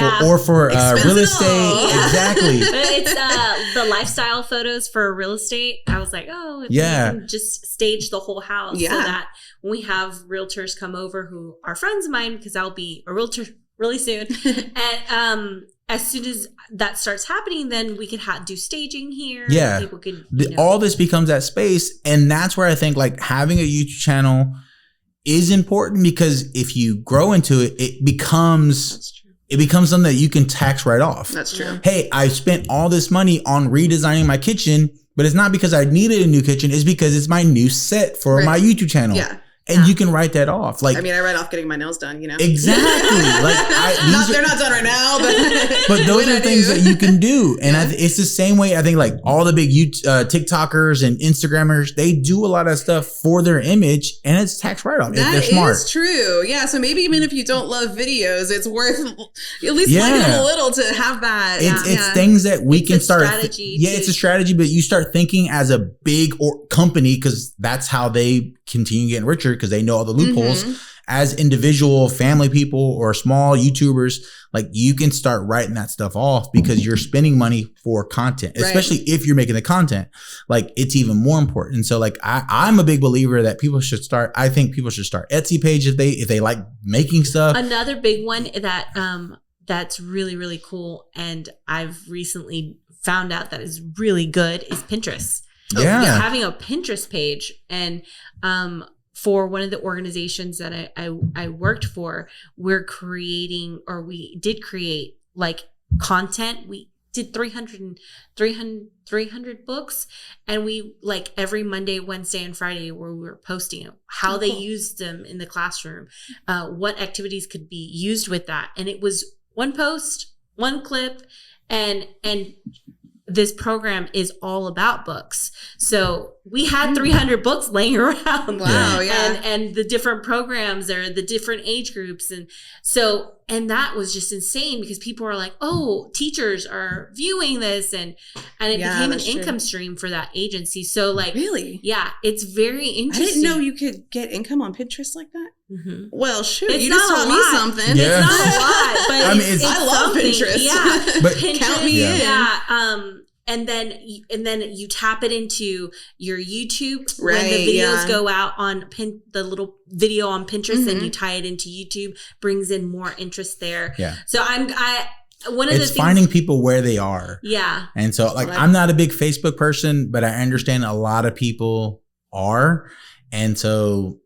for real estate. Exactly.
But it's the lifestyle photos for real estate. I was like, oh, if we can just stage the whole house so that when we have realtors come over who are friends of mine, because I'll be a realtor really soon. And as soon as that starts happening, then we could do staging here.
Yeah.
People could,
all this becomes that space. And that's where I think like having a YouTube channel is important, because if you grow into it, it becomes something that you can tax right off.
That's true.
Hey, I spent all this money on redesigning my kitchen, but it's not because I needed a new kitchen. It's because it's my new set for my YouTube channel.
Yeah.
And you can write that off. Like,
I mean, I write off getting my nails done,
Exactly. Like,
they're not done right now,
but those are things that you can do. And it's the same way. I think like all the big TikTokers and Instagrammers, they do a lot of stuff for their image, and it's tax write-off. They're smart.
That is true. Yeah. So maybe even if you don't love videos, it's worth at least liking them a little to have that.
It's things that we can start.
Strategy
it's a strategy, but you start thinking as a big company, because that's how they continue getting richer, because they know all the loopholes. Mm-hmm. As individual family people or small YouTubers, like you can start writing that stuff off because you're spending money for content, especially if you're making the content. Like it's even more important. And so like I'm a big believer that people should start. I think people should start Etsy page if they like making stuff.
Another big one that that's really, really cool, and I've recently found out that is really good, is Pinterest.
Yeah.
Having a Pinterest page, and for one of the organizations that I worked for, we did create like content. We did 300 books, and we like every Monday, Wednesday, and Friday where we were posting how they used them in the classroom, what activities could be used with that. And it was one post, one clip, and this program is all about books. So we had 300 books laying around.
Wow, yeah.
And the different programs or the different age groups. And that was just insane because people were like, oh, teachers are viewing this. And it became an income stream for that agency. So like,
really?
Yeah, it's very interesting.
I didn't know you could get income on Pinterest like that. Mm-hmm. Well, shoot,
it's
you just taught me something.
Yeah.
It's not a lot, but
I mean,
I love
something.
Pinterest.
Yeah,
but
Pinterest,
count me in.
Yeah. And then you tap it into your YouTube when the videos go out on the little video on Pinterest, and you tie it into YouTube, brings in more interest there.
Yeah.
So it's
finding people where they are.
Yeah.
And so like I'm not a big Facebook person, but I understand a lot of people are. And so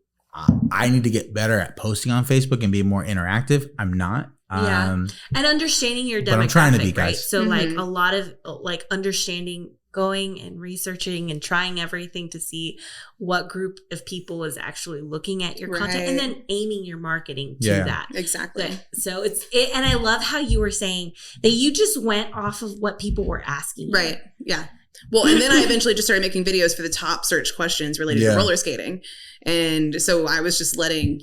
I need to get better at posting on Facebook and be more interactive. I'm not.
And understanding your demographic,
but I'm trying to be, guys.
Right? So like a lot of like understanding, going and researching and trying everything to see what group of people is actually looking at your content, and then aiming your marketing to that.
Exactly.
So and I love how you were saying that you just went off of what people were asking.
Right. Yeah. Well, and then I eventually just started making videos for the top search questions related to roller skating. And so I was just letting,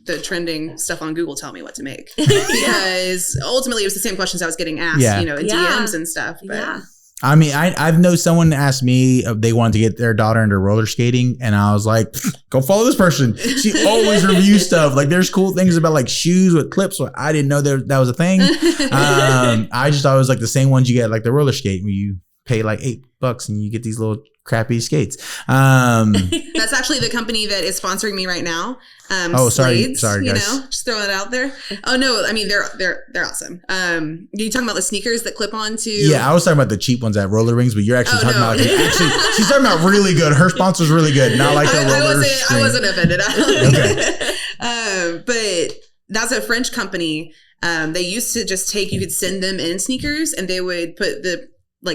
the trending stuff on Google tell me what to make, because ultimately it was the same questions I was getting asked, in DMs and stuff. But.
I mean, I've known someone asked me if they wanted to get their daughter into roller skating, and I was like, go follow this person. She always reviews stuff. Like there's cool things about like shoes with clips. So I didn't know that was a thing. I just thought it was like the same ones you get like the roller skate where you pay like $8 and you get these little crappy skates.
That's actually the company that is sponsoring me right now.
Sorry,
Slades,
guys.
Just throwing it out there. Oh no, I mean they're awesome. You talking about the sneakers that clip on to?
Yeah, I was talking about the cheap ones at roller rings, but you're actually talking about she's talking about really good. Her sponsor's really good, not like the roller.
I wasn't offended.
Okay.
But that's a French company. They used to just you could send them in sneakers, and they would put the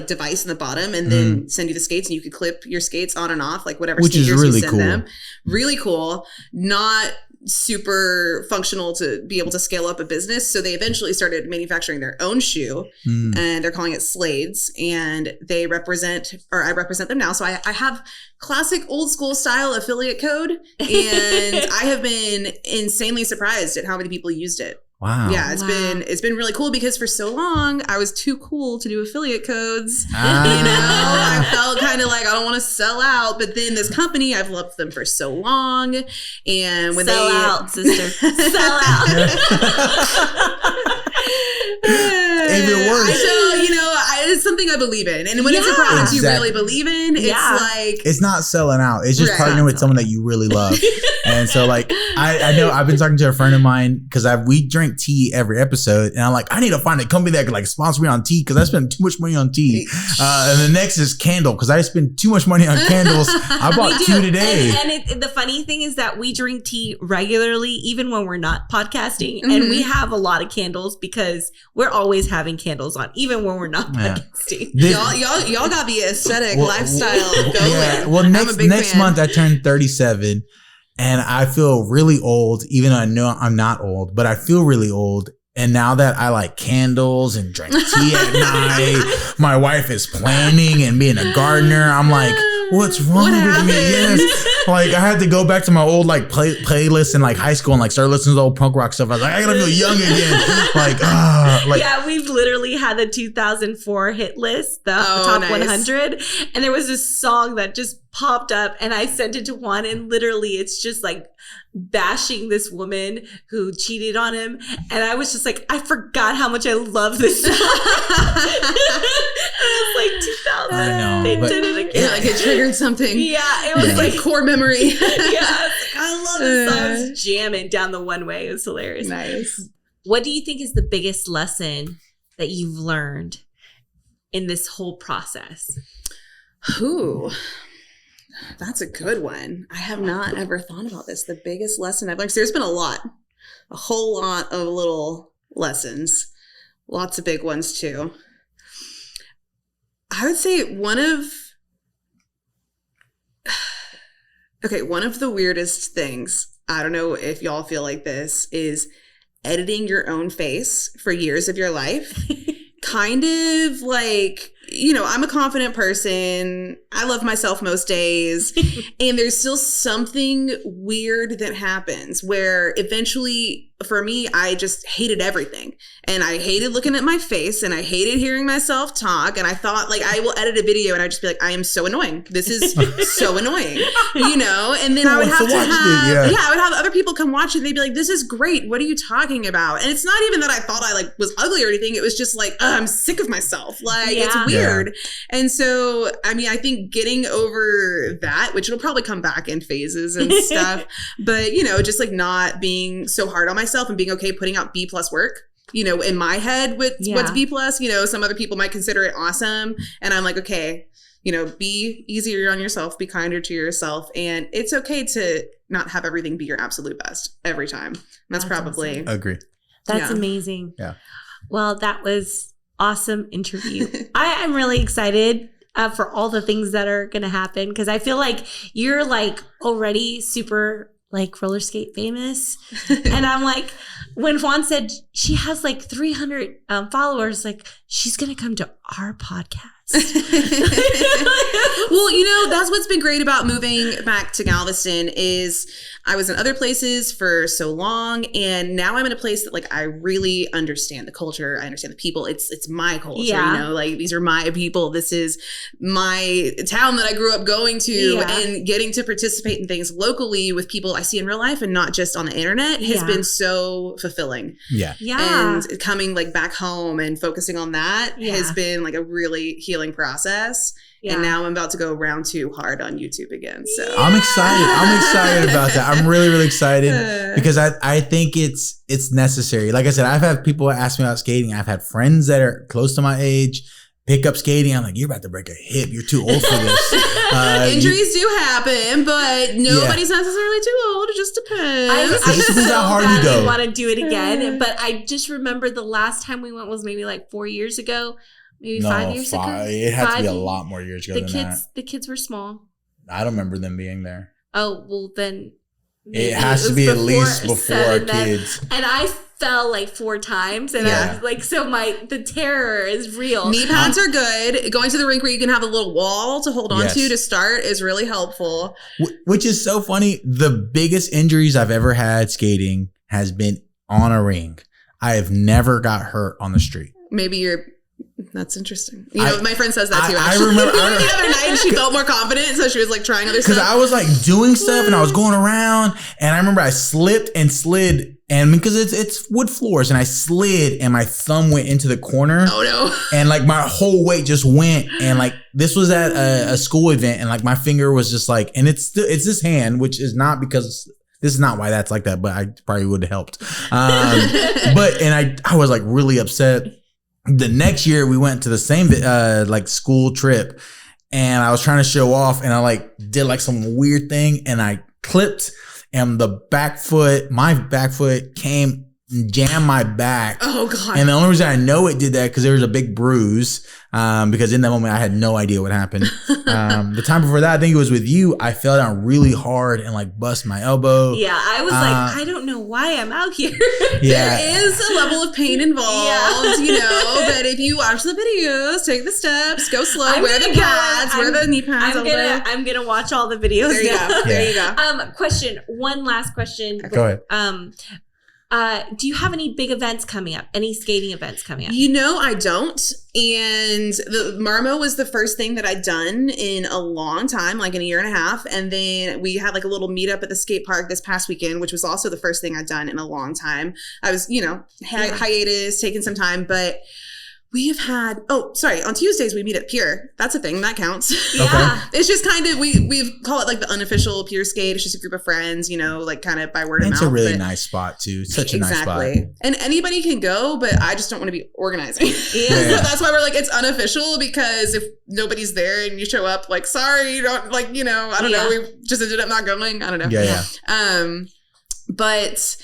device in the bottom and then send you the skates, and you could clip your skates on and off, like whatever
which
sneakers
is really
you send
cool.
them. Really cool. Not super functional to be able to scale up a business. So they eventually started manufacturing their own shoe, and they're calling it Slades, and I represent them now. So I have classic old school style affiliate code, and I have been insanely surprised at how many people used it.
Wow.
Yeah, it's been really cool, because for so long I was too cool to do affiliate codes. I felt kind of like I don't want to sell out, but then this company, I've loved them for so long, and when
sell out, sister, sell out.
If it works.
It's something I believe in, and when it's a product you really believe in,
it's not selling out. It's just partnering with someone that you really love. And so like I know I've been talking to a friend of mine, because we drink tea every episode, and I'm like, I need to find a company that could like sponsor me on tea, because I spend too much money on tea. And the next is candle, because I spend too much money on candles. I bought 2 today.
And the funny thing is that we drink tea regularly, even when we're not podcasting, and we have a lot of candles because we're always having candles on, even when we're not podcasting.
Y'all got the aesthetic lifestyle going.
Yeah. Well, next month I turn 37. And I feel really old, even though I know I'm not old, but I feel really old. And now that I like candles and drink tea at night, my wife is planning and being a gardener. I'm like, what's wrong with me? Yes. Like I had to go back to my old like playlist in like high school and like start listening to old punk rock stuff. I was like, I gotta feel young again.
Yeah, we've literally had the 2004 hit list, the top 100, and there was this song that just popped up, and I sent it to Juan, and literally it's just like bashing this woman who cheated on him, and I was just like, I forgot how much I love this song. It was like 2000.
I know,
they did it again.
Yeah, like it triggered something.
Yeah, it was
like core memory.
Yeah, I love this song. I was jamming down the one way. It was hilarious.
Nice.
What do you think is the biggest lesson that you've learned in this whole process?
That's a good one. I have not ever thought about this. The biggest lesson I've learned. So there's been a whole lot of little lessons, lots of big ones too. I would say one of the weirdest things, I don't know if y'all feel like this, is editing your own face for years of your life. Kind of like, I'm a confident person. I love myself most days. And there's still something weird that happens where eventually, for me, I just hated everything. And I hated looking at my face and I hated hearing myself talk. And I thought, like, I will edit a video and I'd just be like, I am so annoying. This is so annoying, And then I would have I would have other people come watch it and they'd be like, this is great. What are you talking about? And it's not even that I thought I was ugly or anything. It was just like, I'm sick of myself. It's weird. Yeah. And so, I think getting over that, which it'll probably come back in phases and stuff, but, just like not being so hard on myself and being okay putting out B+ work, in my head with what's B+, some other people might consider it awesome. And I'm like, okay, be easier on yourself, be kinder to yourself. And it's okay to not have everything be your absolute best every time. That's probably.
Awesome.
Agree.
That's amazing.
Yeah.
Well, that was awesome interview. I am really excited for all the things that are going to happen because I feel like you're already super roller skate famous. And I'm like, when Juan said she has 300 followers, she's going to come to our podcast.
Well, that's what's been great about moving back to Galveston is I was in other places for so long, and now I'm in a place that I really understand the culture. I understand the people. It's my culture, these are my people. This is my town that I grew up going to, and getting to participate in things locally with people I see in real life and not just on the internet has been so fulfilling.
Yeah.
And coming back home and focusing on that has been a really healing process. Yeah. And now I'm about to go round 2 hard on YouTube again. So
I'm excited about that. I'm really, really excited because I think it's necessary. Like I said, I've had people ask me about skating. I've had friends that are close to my age pick up skating. I'm like, you're about to break a hip. You're too old for this.
Injuries do happen, but nobody's necessarily too old. It just depends.
I just how hard you go. Want to do it again, but I just remember the last time we went was maybe 4 years ago. Maybe 5 years ago.
It had to be a lot more years ago than that.
The kids were small.
I don't remember them being there.
Oh, well then.
It has to be at least before our kids.
And I fell 4 times. And I was so the terror is real.
Knee pads are good. Going to the rink where you can have a little wall to hold on to start is really helpful.
Which is so funny. The biggest injuries I've ever had skating has been on a ring. I have never got hurt on the street.
Maybe that's interesting. My friend says that too. Actually.
I remember
the other night she felt more confident, so she was trying other stuff.
Because I was doing stuff and I was going around, and I remember I slipped and slid, and because it's wood floors, and I slid and my thumb went into the corner.
Oh no!
And my whole weight just went, and this was at a school event, and my finger was just and it's this hand, which is not because. This is not why that's like that, but I probably would have helped. I was really upset. The next year we went to the same school trip, and I was trying to show off, and I did some weird thing, and I clipped, and my back foot came and jammed my back.
Oh God.
And the only reason I know it did that because there was a big bruise. Because in that moment I had no idea what happened. The time before that, I think it was with you, I fell down really hard and bust my elbow.
Yeah, I was I don't know why I'm out here.
Yeah.
There is a level of pain involved, but if you watch the videos, take the steps, go slow, wear the pads, wear the knee pads.
I'm gonna watch all the videos.
There you go. There you go.
Question. One last question.
Go ahead.
Do you have any big events coming up? Any skating events coming up?
I don't. And the Marmo was the first thing that I'd done in a long time, in a year and a half. And then we had a little meetup at the skate park this past weekend, which was also the first thing I'd done in a long time. I was, hiatus, taking some time, but We have had, on Tuesdays we meet at Pier. That's a thing. That counts.
Yeah.
It's just kind of, we call it like the unofficial Pier Skate. It's just a group of friends, you know, like kind of by word of mouth.
It's a really nice spot too. It's such a nice spot.
And anybody can go, but I just don't want to be organizing. So that's why we're like, it's unofficial, because if nobody's there and you show up like, sorry, you don't like, you know, I don't know. We just ended up not going. I don't know.
Yeah.
But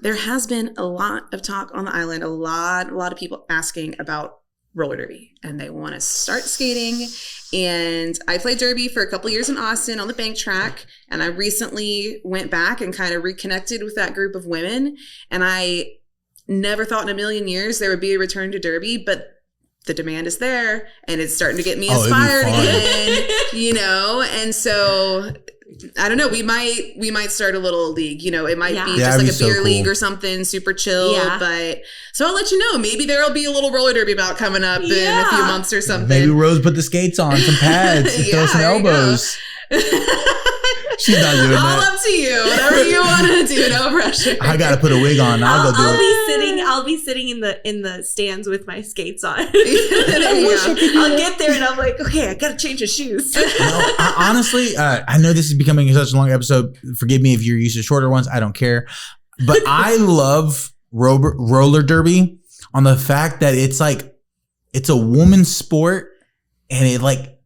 there has been a lot of talk on the island, a lot of people asking about roller derby, and they want to start skating. And I played derby for a couple years in Austin on the bank track, and I recently went back and kind of reconnected with that group of women. And I never thought in a million years there would be a return to derby, but the demand is there, and it's starting to get me inspired again, you know? And so I don't know. We might start a little league. You know, it might be just like a beer league or something, super chill. Yeah. But so I'll let you know. Maybe there'll be a little roller derby bout coming up in a few months or something.
Maybe Rose put the skates on, some pads, and throw some elbows. She's not doing
all
that.
Up to you. Whatever you want to do. No pressure.
I gotta put a wig on. I'll go do it.
I'll be sitting in the stands with my skates on.
I'll
get there and I'm like, okay, I gotta change the shoes.
Honestly, I know this is becoming such a long episode. Forgive me if you're used to shorter ones. I don't care. But I love roller derby on the fact that it's like, it's a woman's sport, and it like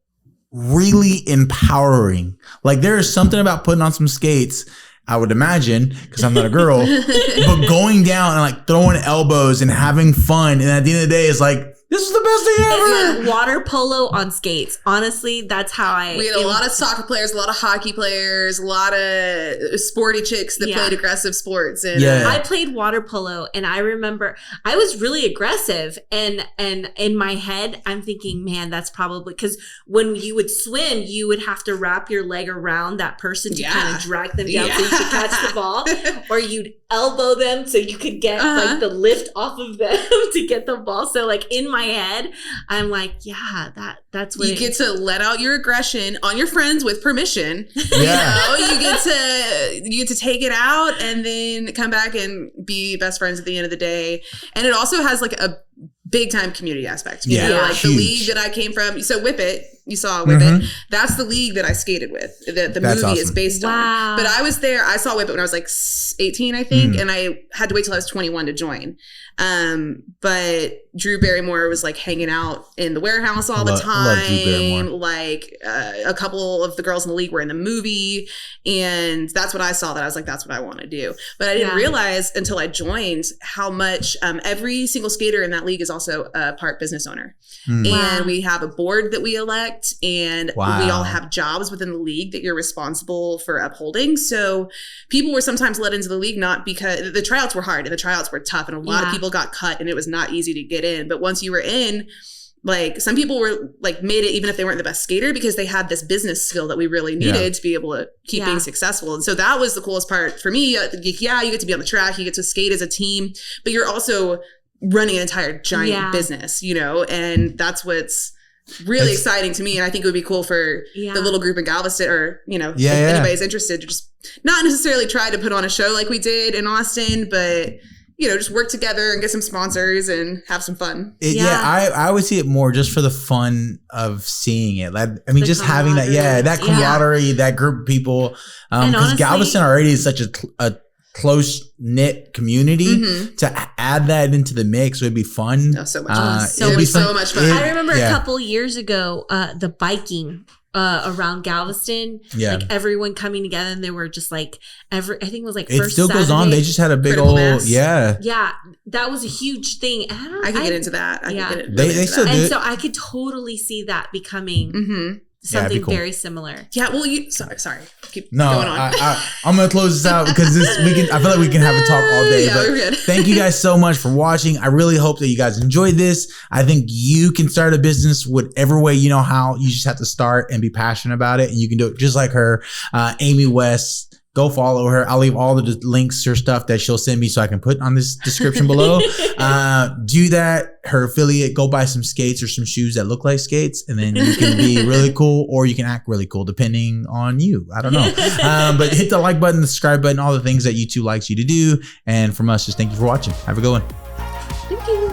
really empowering. Like there is something about putting on some skates, I would imagine, because I'm not a girl, but going down and like throwing elbows and having fun. And at the end of the day, it's like, this is the best thing ever.
Water polo on skates. Honestly, that's how
we had a lot of soccer players, a lot of hockey players, a lot of sporty chicks that played aggressive sports. And
I played water polo, and I remember I was really aggressive. And in my head, I'm thinking, man, that's probably because when you would swim, you would have to wrap your leg around that person to kind of drag them down so you could catch the ball, or you'd elbow them so you could get like the lift off of them to get the ball. So like in my head, I'm like, that's what
you get to let out your aggression on your friends with permission.
Yeah.
You know, you get to take it out and then come back and be best friends at the end of the day. And it also has like a big time community aspect. You know, like huge. The league that I came from. So Whip It, you saw Whip It. That's the league that I skated with. The movie awesome. Is based on. But I was there. I saw Whip It when I was like 18, I think, and I had to wait till I was 21 to join. But Drew Barrymore was like hanging out in the warehouse all the time. Like a couple of the girls in the league were in the movie, and that's what I saw. That I was like, that's what I want to do. But I didn't realize until I joined how much every single skater in that league is also a part business owner. And we have a board that we elect, and we all have jobs within the league that you're responsible for upholding. So people were sometimes let into the league not because the tryouts were hard and the tryouts were tough, and a lot of people got cut, and it was not easy to get in. But once you were in, like some people were like made it even if they weren't the best skater because they had this business skill that we really needed to be able to keep being successful. And so that was the coolest part for me. You get to be on the track, you get to skate as a team, but you're also running an entire giant business, you know, and that's what's really exciting to me. And I think it would be cool for the little group in Galveston, or, you know, if anybody's interested, to just not necessarily try to put on a show like we did in Austin, but, you know, just work together and get some sponsors and have some fun.
I would see it more just for the fun of seeing it. Like, I mean, just having that, that camaraderie, that group of people. Because Galveston already is such a close-knit community. To add that into the mix would be fun.
Oh, so much fun. So much fun.
I remember a couple years ago, the biking around Galveston, like everyone coming together, and they were just like I think it was like
it still goes on. They just had a big old
that was a huge thing.
I could get into that.
They still do.
And so I could totally see that becoming something very similar.
Yeah. Well, sorry. Keep going on.
I'm gonna close this out because I feel like we can have a talk all day. But
we're good.
Thank you guys so much for watching. I really hope that you guys enjoyed this. I think you can start a business whatever way you know how. You just have to start and be passionate about it, and you can do it just like her, Amy West. Go follow her. I'll leave all the links or stuff that she'll send me so I can put on this description below. Do that. Her affiliate, go buy some skates or some shoes that look like skates, and then you can be really cool or you can act really cool depending on you. I don't know. But hit the like button, the subscribe button, all the things that YouTube likes you to do. And from us, just thank you for watching. Have a good one.
Thank you.